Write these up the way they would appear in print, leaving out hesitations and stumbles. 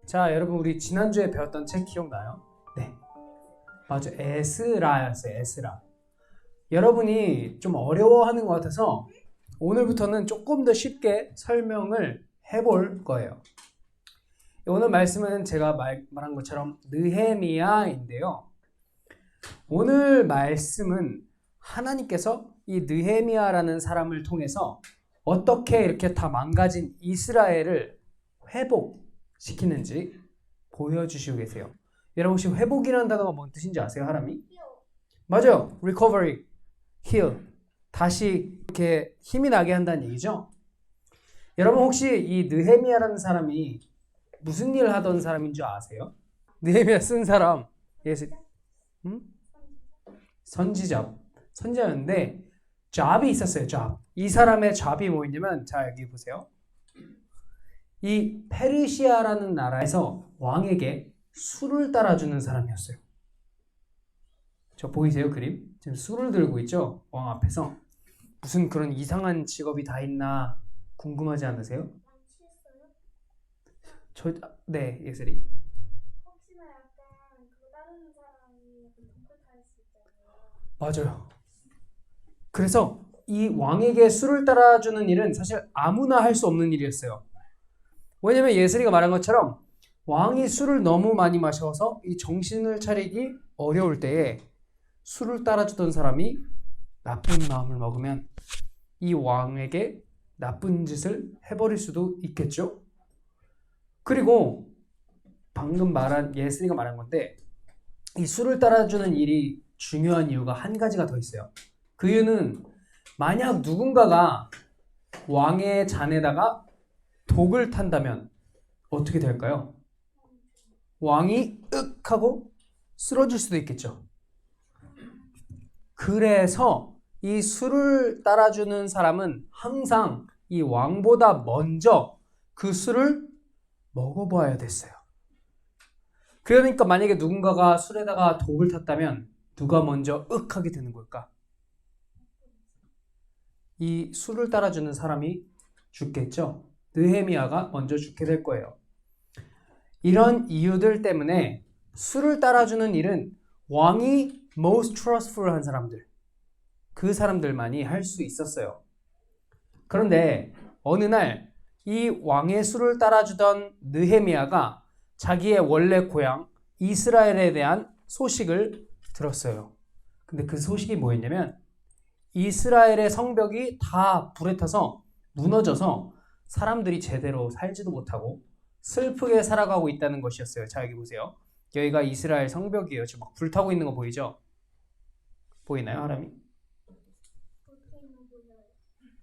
자, 여러분 우리 지난주에 배웠던 책 기억나요? 네. 맞아. 에스라였어요. 에스라. 여러분이 좀 어려워하는 것 같아서 오늘부터는 조금 더 쉽게 설명을 해볼 거예요. 오늘 말씀은 제가 말한 것처럼 느헤미야인데요. 오늘 말씀은 하나님께서 이 느헤미야라는 사람을 통해서 어떻게 이렇게 다 망가진 이스라엘을 회복시키는지 보여주시고 계세요. 여러분 혹시 회복이라는 단어가 뭔 뜻인지 아세요? 하람이? 맞아요. recovery, heal. 다시 이렇게 힘이 나게 한다는 얘기죠. 여러분 혹시 이 느헤미야라는 사람이 무슨 일을 하던 사람인 줄 아세요? 느헤미야 쓴 사람 선지자였는데 job이 있었어요. job. 이 사람의 job이 뭐였냐면 자 여기 보세요. 이 페르시아라는 나라에서 왕에게 술을 따라주는 사람이었어요. 저 보이세요 그림? 지금 술을 들고 있죠? 왕 앞에서. 무슨 그런 이상한 직업이 다 있나 궁금하지 않으세요? 네, 예슬이. 혹시나 약간 그거 따르는 사람이 독을 탈 수 있잖아요. 맞아요. 그래서 이 왕에게 술을 따라주는 일은 사실 아무나 할 수 없는 일이었어요. 왜냐면 예슬이가 말한 것처럼 왕이 술을 너무 많이 마셔서 이 정신을 차리기 어려울 때에 술을 따라주던 사람이 나쁜 마음을 먹으면 이 왕에게 나쁜 짓을 해버릴 수도 있겠죠. 그리고 방금 말한 예슬이가 말한 건데 이 술을 따라주는 일이 중요한 이유가 한 가지가 더 있어요. 그 이유는 만약 누군가가 왕의 잔에다가 독을 탄다면 어떻게 될까요? 왕이 윽 하고 쓰러질 수도 있겠죠. 그래서 이 술을 따라주는 사람은 항상 이 왕보다 먼저 그 술을 먹어봐야 됐어요. 그러니까 만약에 누군가가 술에다가 독을 탔다면 누가 먼저 윽 하게 되는 걸까? 이 술을 따라주는 사람이 죽겠죠. 느헤미야가 먼저 죽게 될 거예요. 이런 이유들 때문에 술을 따라주는 일은 왕이 most trustful한 사람들, 그 사람들만이 할 수 있었어요. 그런데 어느 날 이 왕의 술을 따라주던 느헤미야가 자기의 원래 고향 이스라엘에 대한 소식을 들었어요. 근데 그 소식이 뭐였냐면 이스라엘의 성벽이 다 불에 타서 무너져서 사람들이 제대로 살지도 못하고 슬프게 살아가고 있다는 것이었어요. 자 여기 보세요. 여기가 이스라엘 성벽이에요. 지금 막 불타고 있는 거 보이죠? 보이나요, 하람이?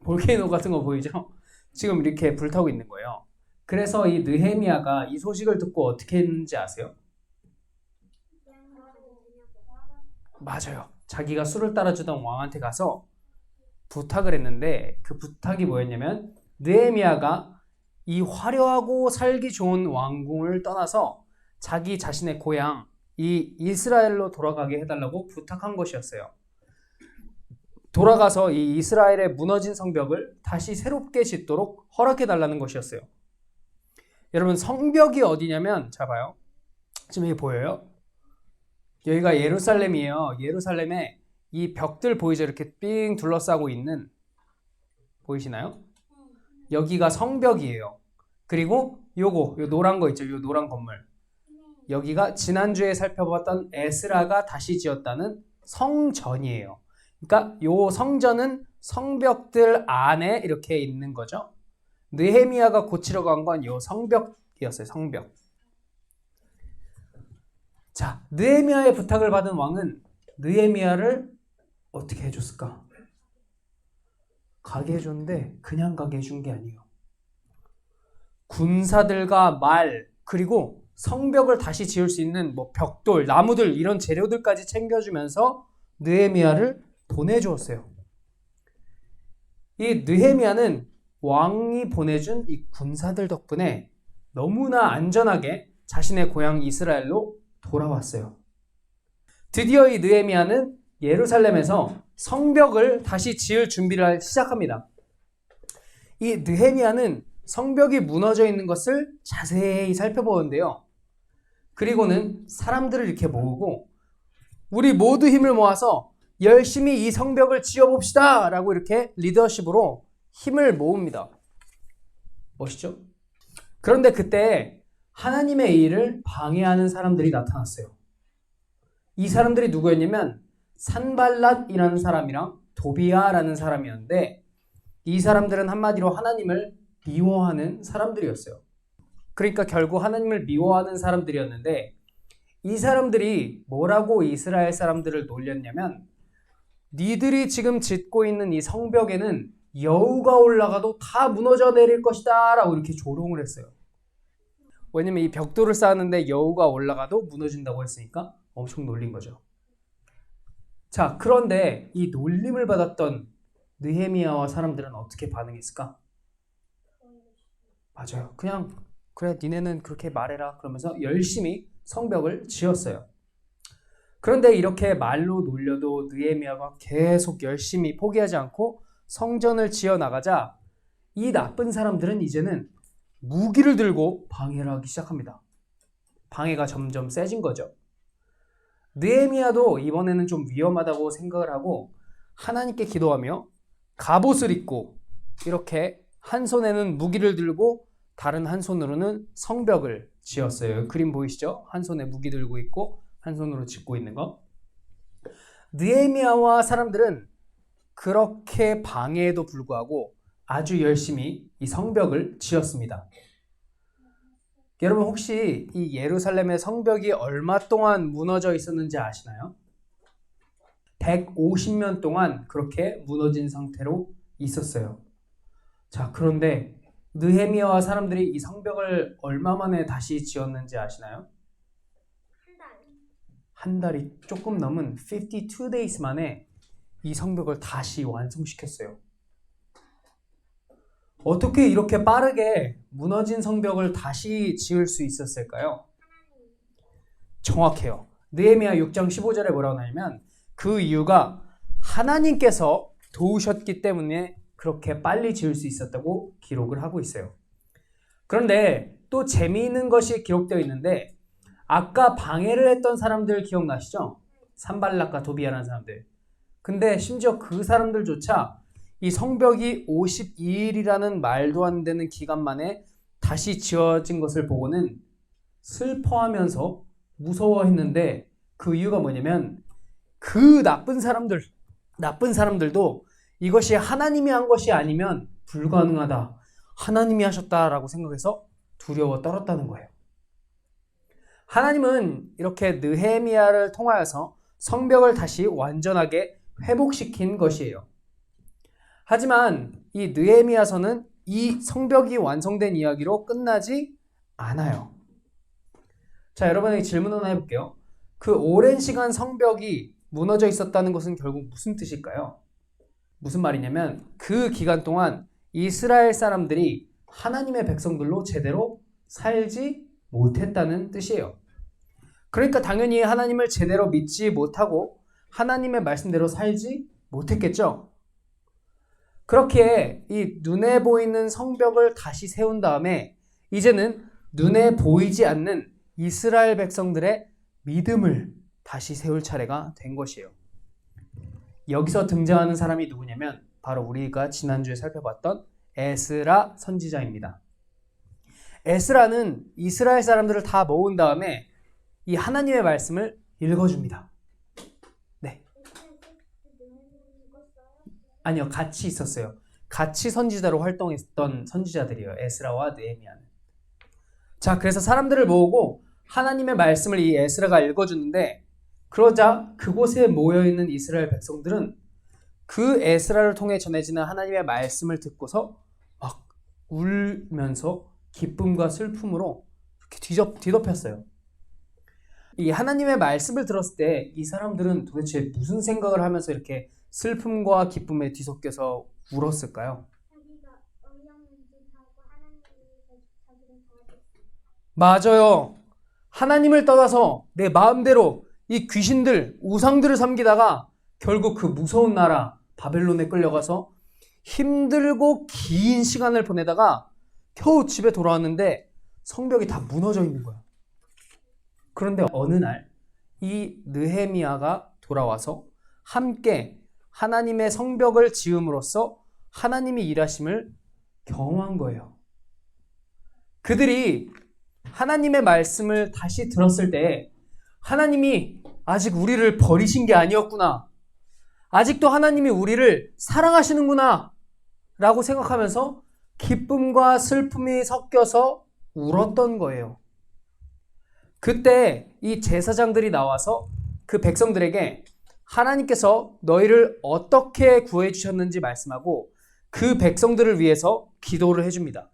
볼케이노 같은 거 보이죠? 지금 이렇게 불타고 있는 거예요. 그래서 이 느헤미야가 이 소식을 듣고 어떻게 했는지 아세요? 맞아요. 자기가 술을 따라주던 왕한테 가서 부탁을 했는데 그 부탁이 뭐였냐면 느헤미야가 이 화려하고 살기 좋은 왕궁을 떠나서 자기 자신의 고향 이 이스라엘로 돌아가게 해달라고 부탁한 것이었어요. 돌아가서 이 이스라엘의 무너진 성벽을 다시 새롭게 짓도록 허락해달라는 것이었어요. 여러분 성벽이 어디냐면 자 봐요. 지금 여기 보여요? 여기가 예루살렘이에요. 예루살렘에 이 벽들 보이죠? 이렇게 삥 둘러싸고 있는 보이시나요? 여기가 성벽이에요. 그리고 요 노란 거 있죠? 요 노란 건물. 여기가 지난주에 살펴봤던 에스라가 다시 지었다는 성전이에요. 그러니까 요 성전은 성벽들 안에 이렇게 있는 거죠. 느헤미야가 고치러 간 건 요 성벽이었어요. 성벽. 자, 느헤미야의 부탁을 받은 왕은 느헤미야를 어떻게 해줬을까? 가게 해줬는데 그냥 가게 해준 게 아니에요. 군사들과 말 그리고 성벽을 다시 지을 수 있는 뭐 벽돌, 나무들 이런 재료들까지 챙겨주면서 느헤미야를 보내주었어요. 이 느헤미야는 왕이 보내준 이 군사들 덕분에 너무나 안전하게 자신의 고향 이스라엘로 돌아왔어요. 드디어 이 느헤미야는 예루살렘에서 성벽을 다시 지을 준비를 시작합니다. 이 느헤미야는 성벽이 무너져 있는 것을 자세히 살펴보는데요. 그리고는 사람들을 이렇게 모으고 우리 모두 힘을 모아서 열심히 이 성벽을 지어봅시다 라고 이렇게 리더십으로 힘을 모읍니다. 멋있죠? 그런데 그때 하나님의 일을 방해하는 사람들이 나타났어요. 이 사람들이 누구였냐면 산발랏이라는 사람이랑 도비아라는 사람이었는데 이 사람들은 한마디로 하나님을 미워하는 사람들이었어요. 그러니까 결국 하나님을 미워하는 사람들이었는데 이 사람들이 뭐라고 이스라엘 사람들을 놀렸냐면 니들이 지금 짓고 있는 이 성벽에는 여우가 올라가도 다 무너져 내릴 것이다 라고 이렇게 조롱을 했어요. 왜냐면 이 벽돌을 쌓았는데 여우가 올라가도 무너진다고 했으니까 엄청 놀린 거죠. 자, 그런데 이 놀림을 받았던 느헤미야와 사람들은 어떻게 반응했을까? 맞아요. 그냥 그래 니네는 그렇게 말해라 그러면서 열심히 성벽을 지었어요. 그런데 이렇게 말로 놀려도 느헤미야가 계속 열심히 포기하지 않고 성전을 지어 나가자 이 나쁜 사람들은 이제는 무기를 들고 방해를 하기 시작합니다. 방해가 점점 세진 거죠. 느헤미야도 이번에는 좀 위험하다고 생각을 하고 하나님께 기도하며 갑옷을 입고 이렇게 한 손에는 무기를 들고 다른 한 손으로는 성벽을 지었어요. 그림 보이시죠? 한 손에 무기 들고 있고 한 손으로 짚고 있는 거. 느헤미야와 사람들은 그렇게 방해에도 불구하고 아주 열심히 이 성벽을 지었습니다. 여러분 혹시 이 예루살렘의 성벽이 얼마 동안 무너져 있었는지 아시나요? 150년 동안 그렇게 무너진 상태로 있었어요. 자, 그런데 느헤미야와 사람들이 이 성벽을 얼마 만에 다시 지었는지 아시나요? 한 달이 조금 넘은 52 days 만에 이 성벽을 다시 완성시켰어요. 어떻게 이렇게 빠르게 무너진 성벽을 다시 지을 수 있었을까요? 정확해요. 느헤미야 6장 15절에 뭐라고 나냐면 그 이유가 하나님께서 도우셨기 때문에 그렇게 빨리 지을 수 있었다고 기록을 하고 있어요. 그런데 또 재미있는 것이 기록되어 있는데 아까 방해를 했던 사람들 기억나시죠? 산발락과 도비아라는 사람들. 근데 심지어 그 사람들조차 이 성벽이 52일이라는 말도 안 되는 기간 만에 다시 지어진 것을 보고는 슬퍼하면서 무서워했는데 그 이유가 뭐냐면 그 나쁜 사람들도 이것이 하나님이 한 것이 아니면 불가능하다. 하나님이 하셨다라고 생각해서 두려워 떨었다는 거예요. 하나님은 이렇게 느헤미야를 통하여서 성벽을 다시 완전하게 회복시킨 것이에요. 하지만 이 느헤미야서는 이 성벽이 완성된 이야기로 끝나지 않아요. 자, 여러분에게 질문 하나 해볼게요. 그 오랜 시간 성벽이 무너져 있었다는 것은 결국 무슨 뜻일까요? 무슨 말이냐면 그 기간 동안 이스라엘 사람들이 하나님의 백성들로 제대로 살지 못했다는 뜻이에요. 그러니까 당연히 하나님을 제대로 믿지 못하고 하나님의 말씀대로 살지 못했겠죠. 그렇게 이 눈에 보이는 성벽을 다시 세운 다음에 이제는 눈에 보이지 않는 이스라엘 백성들의 믿음을 다시 세울 차례가 된 것이에요. 여기서 등장하는 사람이 누구냐면 바로 우리가 지난주에 살펴봤던 에스라 선지자입니다. 에스라는 이스라엘 사람들을 다 모은 다음에 이 하나님의 말씀을 읽어줍니다. 네. 아니요, 같이 있었어요. 같이 선지자로 활동했던 선지자들이에요. 에스라와 느헤미야는. 자, 그래서 사람들을 모으고 하나님의 말씀을 이 에스라가 읽어주는데 그러자 그곳에 모여있는 이스라엘 백성들은 그 에스라를 통해 전해지는 하나님의 말씀을 듣고서 막 울면서 기쁨과 슬픔으로 이렇게 뒤덮였어요. 이 하나님의 말씀을 들었을 때 이 사람들은 도대체 무슨 생각을 하면서 이렇게 슬픔과 기쁨에 뒤섞여서 울었을까요? 맞아요. 하나님을 떠나서 내 마음대로 이 귀신들, 우상들을 섬기다가 결국 그 무서운 나라 바벨론에 끌려가서 힘들고 긴 시간을 보내다가 겨우 집에 돌아왔는데 성벽이 다 무너져 있는 거야. 그런데 어느 날 이 느헤미야가 돌아와서 함께 하나님의 성벽을 지음으로써 하나님이 일하심을 경험한 거예요. 그들이 하나님의 말씀을 다시 들었을 때 하나님이 아직 우리를 버리신 게 아니었구나. 아직도 하나님이 우리를 사랑하시는구나 라고 생각하면서 기쁨과 슬픔이 섞여서 울었던 거예요. 그때 이 제사장들이 나와서 그 백성들에게 하나님께서 너희를 어떻게 구해 주셨는지 말씀하고 그 백성들을 위해서 기도를 해줍니다.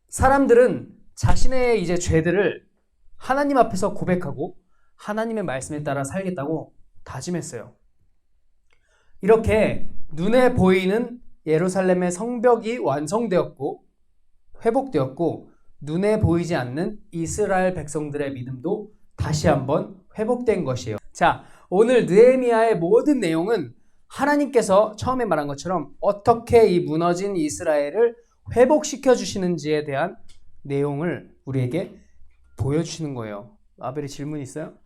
사람들은 자신의 이제 죄들을 하나님 앞에서 고백하고 하나님의 말씀에 따라 살겠다고 다짐했어요. 이렇게 눈에 보이는 예루살렘의 성벽이 완성되었고 회복되었고 눈에 보이지 않는 이스라엘 백성들의 믿음도 다시 한번 회복된 것이에요. 자, 오늘 느헤미야의 모든 내용은 하나님께서 처음에 말한 것처럼 어떻게 이 무너진 이스라엘을 회복시켜 주시는지에 대한 내용을 우리에게 보여주시는 거예요. 아벨이 질문 있어요?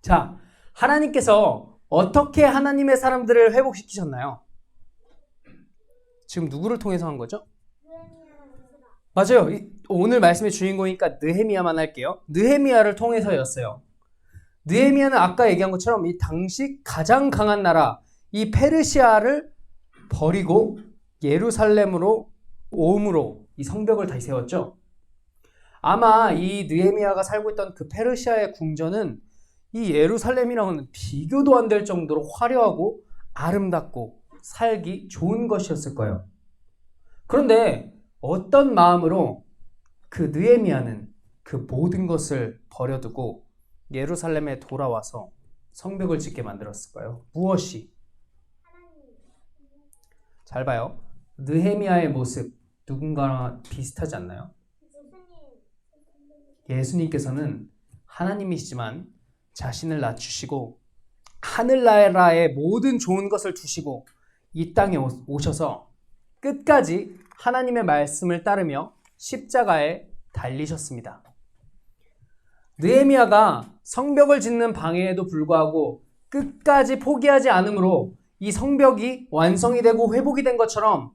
자, 하나님께서 어떻게 하나님의 사람들을 회복시키셨나요? 지금 누구를 통해서 한 거죠? 맞아요. 오늘 말씀의 주인공이니까 느헤미야만 할게요. 느헤미야를 통해서였어요. 느헤미야는 아까 얘기한 것처럼 이 당시 가장 강한 나라 이 페르시아를 버리고 예루살렘으로 오음으로 이 성벽을 다시 세웠죠. 아마 이 느헤미야가 살고 있던 그 페르시아의 궁전은 이 예루살렘이랑은 비교도 안 될 정도로 화려하고 아름답고 살기 좋은 것이었을 거예요. 그런데 어떤 마음으로 그 느헤미야는 그 모든 것을 버려두고 예루살렘에 돌아와서 성벽을 짓게 만들었을까요? 무엇이? 잘 봐요. 느헤미야의 모습 누군가랑 비슷하지 않나요? 예수님께서는 하나님이시지만 자신을 낮추시고 하늘나라의 모든 좋은 것을 두시고 이 땅에 오셔서 끝까지 하나님의 말씀을 따르며 십자가에 달리셨습니다. 느헤미야가 성벽을 짓는 방해에도 불구하고 끝까지 포기하지 않으므로 이 성벽이 완성이 되고 회복이 된 것처럼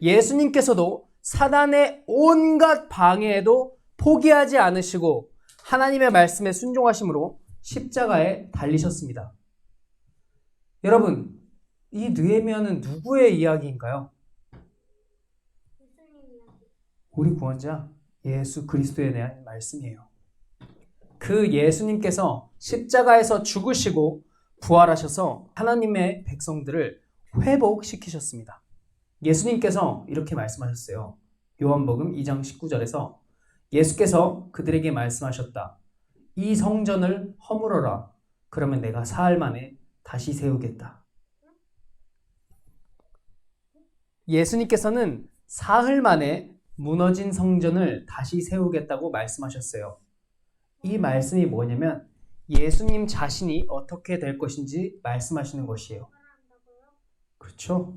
예수님께서도 사단의 온갖 방해에도 포기하지 않으시고 하나님의 말씀에 순종하심으로 십자가에 달리셨습니다. 여러분, 이 느헤미야는 누구의 이야기인가요? 우리 구원자 예수 그리스도에 대한 말씀이에요. 그 예수님께서 십자가에서 죽으시고 부활하셔서 하나님의 백성들을 회복시키셨습니다. 예수님께서 이렇게 말씀하셨어요. 요한복음 2장 19절에서 예수께서 그들에게 말씀하셨다. 이 성전을 허물어라. 그러면 내가 사흘 만에 다시 세우겠다. 예수님께서는 사흘 만에 무너진 성전을 다시 세우겠다고 말씀하셨어요. 이 말씀이 뭐냐면 예수님 자신이 어떻게 될 것인지 말씀하시는 것이에요. 그렇죠?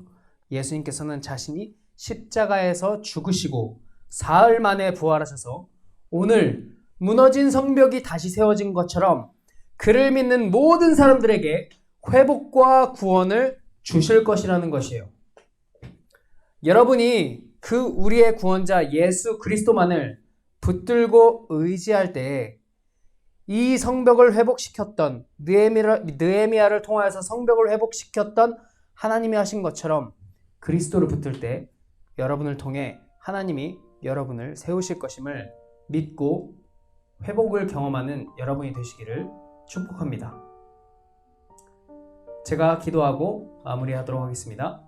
예수님께서는 자신이 십자가에서 죽으시고 사흘 만에 부활하셔서 오늘 무너진 성벽이 다시 세워진 것처럼 그를 믿는 모든 사람들에게 회복과 구원을 주실 것이라는 것이에요. 여러분이 그 우리의 구원자 예수 그리스도만을 붙들고 의지할 때 이 성벽을 회복시켰던 느헤미야를 통하여서 성벽을 회복시켰던 하나님이 하신 것처럼 그리스도를 붙들 때 여러분을 통해 하나님이 여러분을 세우실 것임을 믿고 회복을 경험하는 여러분이 되시기를 축복합니다. 제가 기도하고 마무리하도록 하겠습니다.